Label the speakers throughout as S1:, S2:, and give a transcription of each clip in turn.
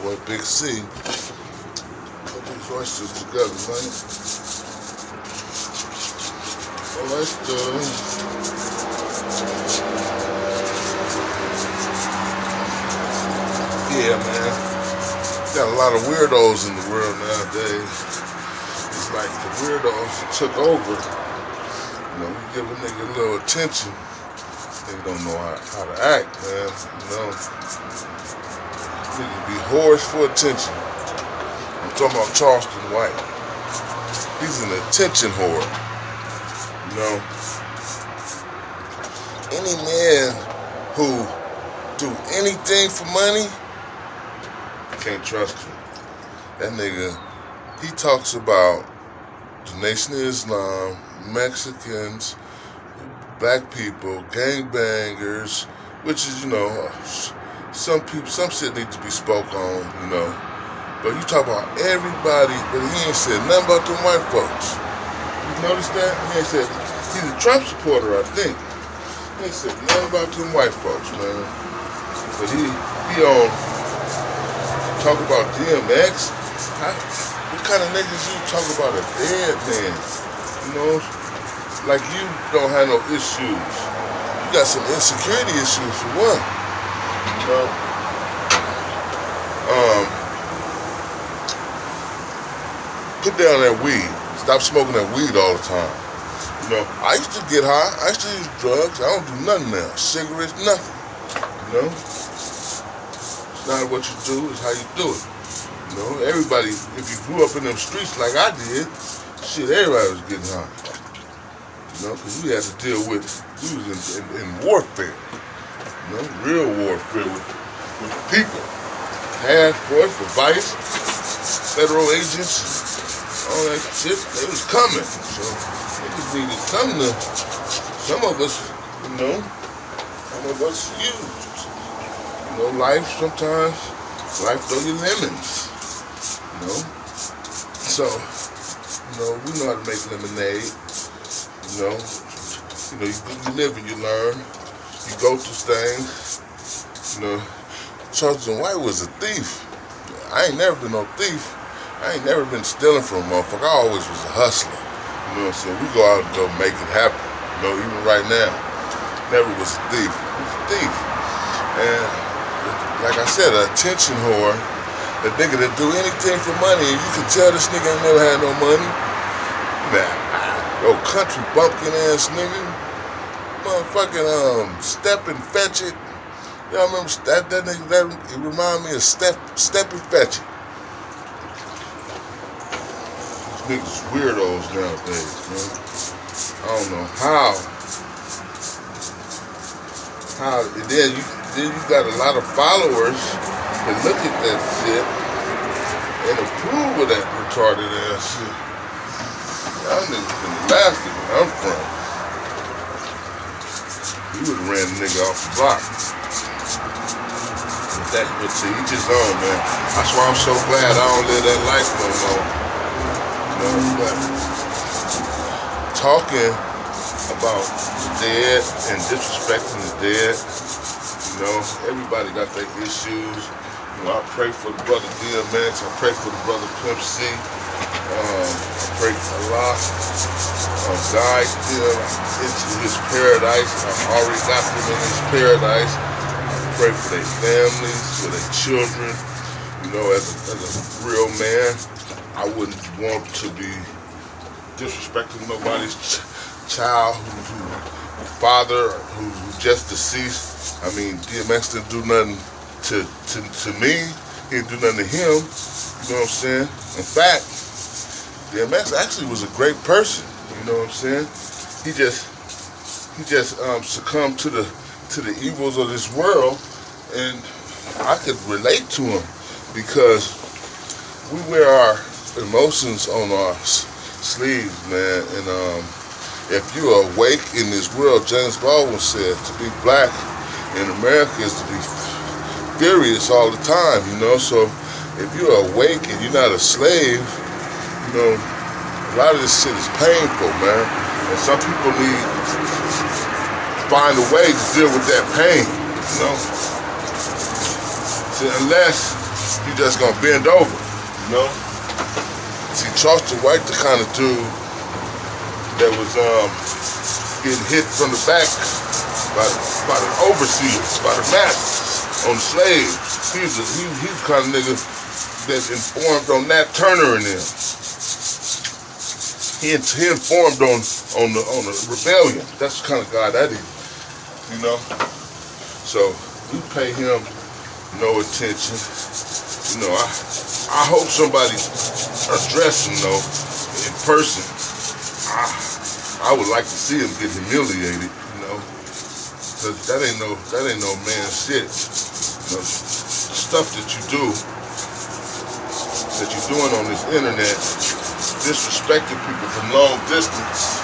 S1: boy Big C. Put these oysters together, man. Oysters. Yeah, man. Got a lot of weirdos in the world nowadays. It's like the weirdos took over. You know, you give a nigga a little attention, they don't know how to act, man. You know, niggas be whores for attention. I'm talking about Charleston White. He's an attention whore. You know, any man who do anything for money, can't trust him. That nigga, he talks about the Nation of Islam, Mexicans, black people, gangbangers, which is, you know, some shit need to be spoke on, you know. But you talk about everybody, but he ain't said nothing about them white folks. You notice that? He ain't said, he's a Trump supporter, I think. He ain't said nothing about them white folks, man. But he talk about DMX. What kind of niggas you talk about a dead man? You know, like you don't have no issues. You got some insecurity issues for one. You know, put down that weed. Stop smoking that weed all the time. You know, I used to get high. I used to use drugs. I don't do nothing now. Cigarettes, nothing. You know, it's not what you do, it's how you do it. You know, everybody, if you grew up in them streets like I did, shit, everybody was getting high. You know, because we had to deal with, we was in warfare. You know, real warfare with people. Task force for vice, federal agents, all that shit, they was coming. So they just needed something to, some of us, you know, some of us used. You know, life sometimes, life throw you lemons. You know? So, you know, we know how to make lemonade. You know, you live and you learn. You go through things. You know, Charleston White was a thief. I ain't never been no thief. I ain't never been stealing from a motherfucker. I always was a hustler. You know what I'm saying? We go out and go make it happen. You know, even right now, never was a thief. I was a thief. And like I said, an attention whore. A nigga that do anything for money, and you can tell this nigga ain't never had no money. Nah, old country bumpkin ass nigga. Motherfucking Step and Fetch It. Y'all remember that nigga? That it remind me of Step and Fetch It. These niggas weirdos nowadays, man. I don't know how. And then you got a lot of followers that look at that shit and approve of that retarded ass shit. Y'all niggas been blasted where I'm from. He would've ran the nigga off the block. But to each his own, man. That's why I'm so glad I don't live that life no more. You know, but talking about the dead and disrespecting the dead, you know, everybody got their issues. You know, I pray for the brother DMX. I pray for the brother Pimp C. I pray for Allah. Guide them into his paradise. I've already got them in his paradise. I pray for their families, for their children. You know, as a real man, I wouldn't want to be disrespecting nobody's child whose father who just deceased. I mean, DMX didn't do nothing to me. He didn't do nothing to him. You know what I'm saying? In fact, DMX actually was a great person. You know what I'm saying? He just succumbed to the evils of this world, and I could relate to him because we wear our emotions on our sleeves, man. And if you're awake in this world, James Baldwin said, to be black in America is to be furious all the time, you know. So if you're awake and you're not a slave, you know, a lot of this shit is painful, man. And some people need to find a way to deal with that pain, you know. So unless he just gonna bend over, you know? See, Charleston White, the kind of dude that was getting hit from the back by the overseers, by the masters, on the slaves. He's the kind of nigga that informed on Nat Turner and them. He informed on the rebellion. That's the kind of guy that is, you know. So we pay him no attention. You know, I hope somebody address him though in person. I would like to see him get humiliated, you know, because that ain't no man shit. You know, stuff that you're doing on this internet, disrespecting people from long distance.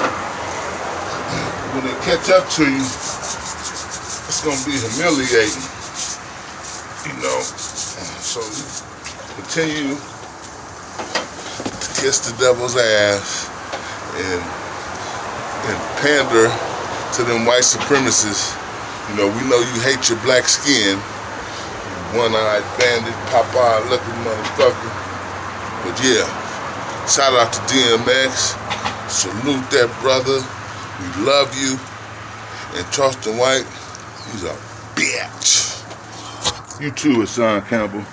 S1: When they catch up to you, it's gonna be humiliating, you know. So you continue to kiss the devil's ass and pander to them white supremacists. You know, we know you hate your black skin, one-eyed bandit, Popeye looking motherfucker. But yeah, shout out to DMX. Salute that brother. We love you. And Charleston White, he's a bitch. You too, Hassan Campbell.